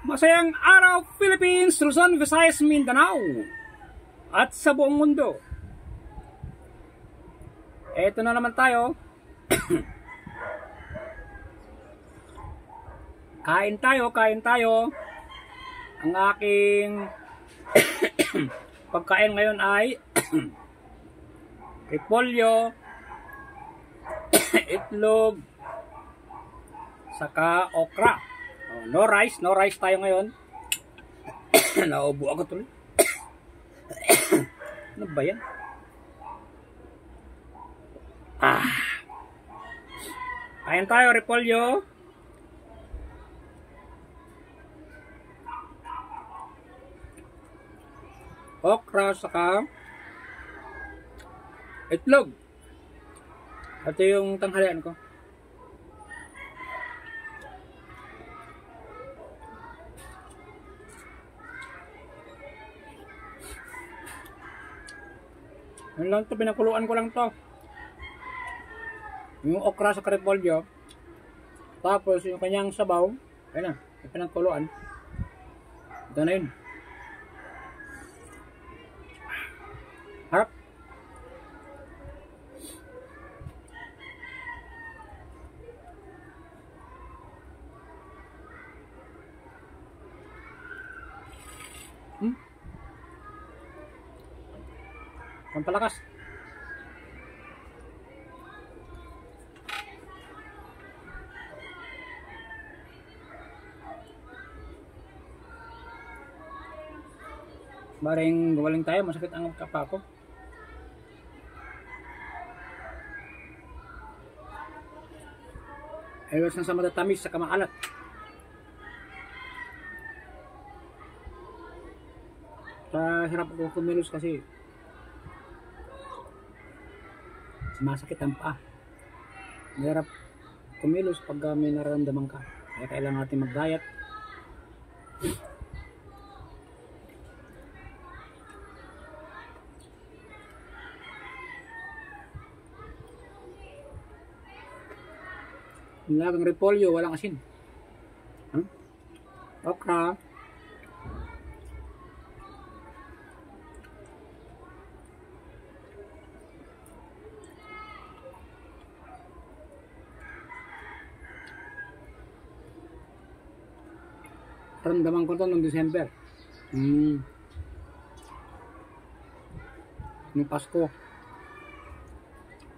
Masayang araw Philippines, Luzon, Visayas, Mindanao at sa buong mundo. Eto na naman tayo. Kain tayo. Ang aking pagkain ngayon ay repolyo, itlog, saka okra. No rice tayo ngayon. Naubo ako tuloy. Ano ba yan? Kain tayo, repolyo. Okra, saka itlog. Ito yung tanghalian ko. Ano lang to, pinakuluan ko lang to. Yung okra sa repolyo. Tapos yung kanyang sabaw. Ayun na, yung pinakuluan. Ito na yun. Harap. Pampalakas. Baring gawaling tayo, masakit ang kapa ko. Ayos na sa matatamis sa kamaalat. Sa hirap ko kumilos kasi masakit ang paa. Mahirap kumilos pag may nararamdaman ka. Kaya kailangan natin mag-diet. Nilagang repolyo, walang asin. Okra. Ramdaman ko to noong December. Noong Pasko.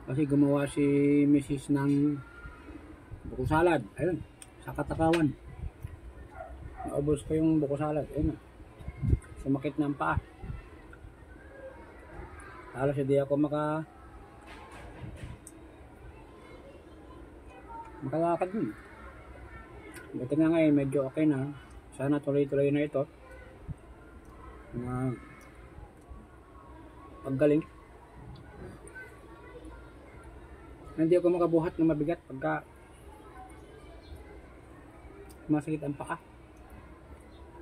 Kasi gumawa si Mrs. ng buko salad. Ayun, sa Katakawan. Naubos ko yung buko salad. Ayun, sumakit na ang paa. Halos hindi ako makalakad dun. Buti nga ngayon, medyo okay na. Sana tuloy-tuloy na ito. Paggaling. Hindi ako makabuhat ng mabigat pagka masakit ang paa.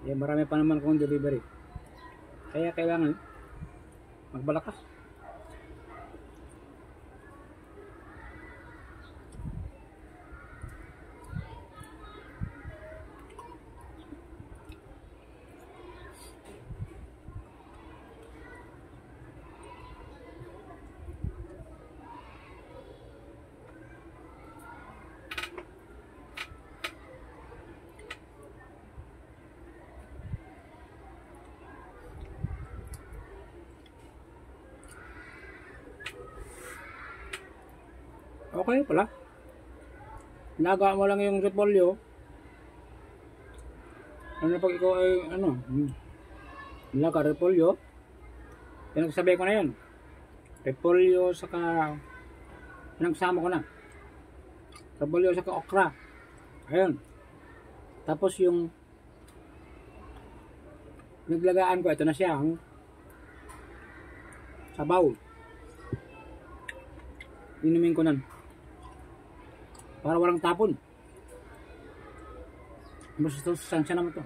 Eh, marami pa naman kong delivery. Kaya kailangan magbalakas. Okay pala. Laga mo lang yung repolyo. Ano pag ikaw ay laga repolyo. Pinagsabay ko na yun. Repolyo saka pinagsama ko na. Repolyo saka okra. Ayun. Tapos yung naglagaan ko, ito na siya. Sabaw. Inumin ko nan. Para walang tapon. Masustansya naman to.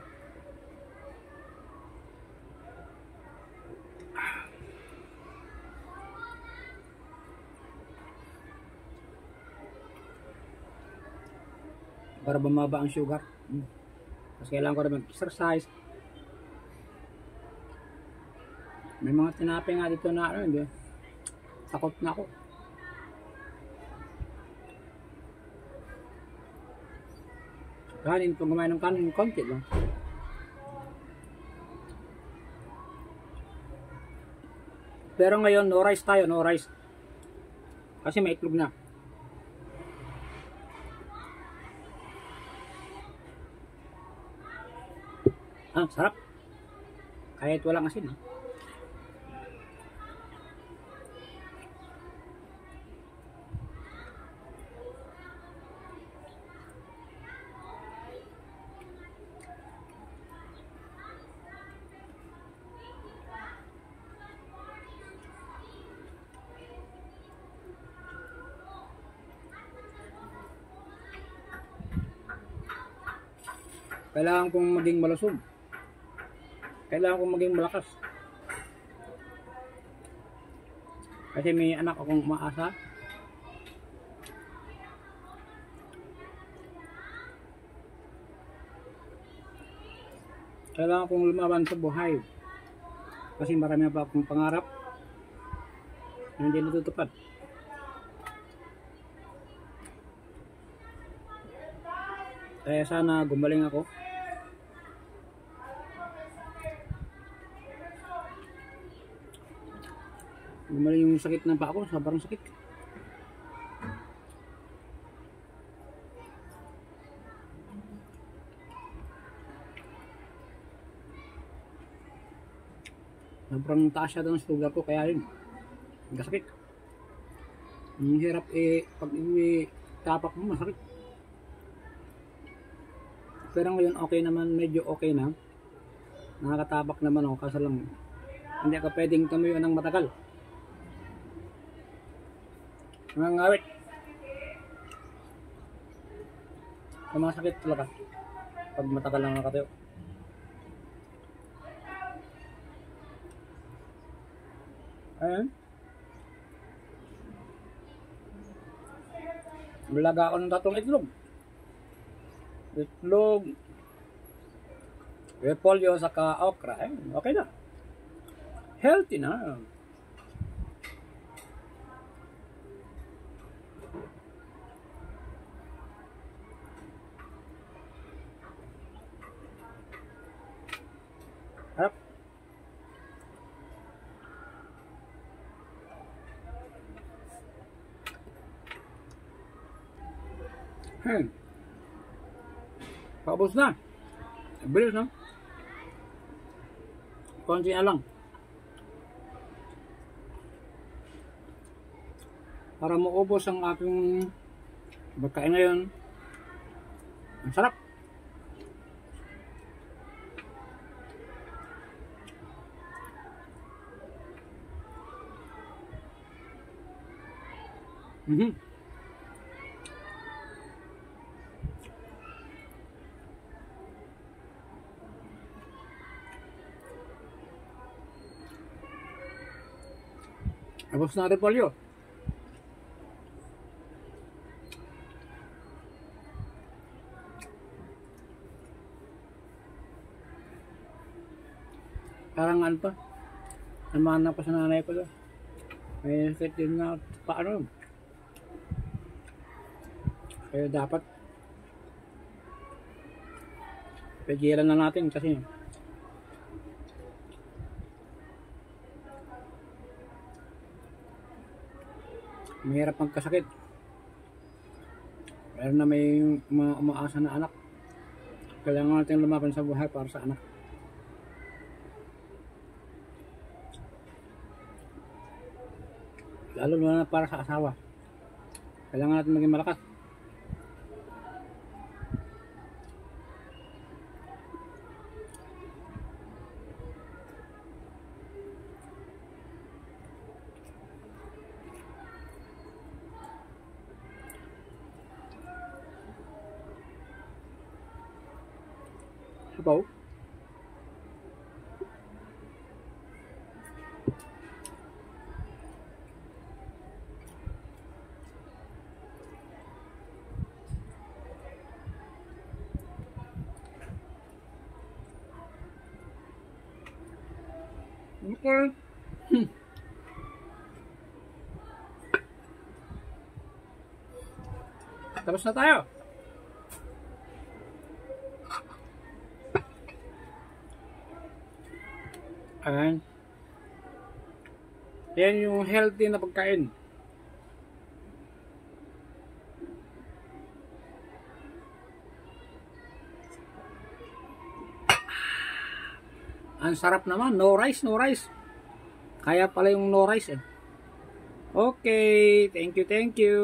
Para bumaba ang sugar. Kasi kailangan ko rin mag-exercise. May mga tinapay nga dito na ano, hindi. Takot na ako. Kanin, kung kumain ng kanin, konti lang. Pero ngayon, no rice tayo, no rice. Kasi may itlog na. Ah, sarap. Kahit walang asin, ha? Kailangan kong maging malusog. Kailangan kong maging malakas. Kasi may anak akong umaasa. Kailangan kong lumaban sa buhay. Kasi marami pa akong pangarap na hindi natutupad. Kaya sana gumaling ako. Gumaling yung sakit ng paa ko, sobrang sakit. Sobrang taas siya ng sugar ko, kaya yun, nagkasakit. Ang hirap pag tapak mo, masakit. Pero ngayon okay naman, medyo okay na. Nakakatapak naman ako, kaso lang hindi ako pwedeng tumuyo ng matagal. Nangangawit. Masakit talaga pag matagal lang nakatayo. Ayan. Malaga ako ng 3 itlog. Itlog, repolyo, saka okra. Ayan, okay na. Healthy na. Harap. Paubos na. Bilis, no? Konti na lang. Para maubos ang aking pagkain ngayon. Ang sarap. Tapos na repolyo. Parang ano pa, namana pa sa nanay ko doon. May sakit din nga paano. Kaya dapat pigilan na natin kasi mahirap magkasakit. Pero na may umaasa na anak. Kailangan natin lumaban sa buhay para sa anak. Lalo na para sa asawa. Kailangan natin maging malakas. Sabaw. Okay. Tapos na tayo. Ayan. Yan yung healthy na pagkain. Ang sarap naman. No rice, no rice. Kaya pala yung no rice eh. Okay. Thank you, thank you.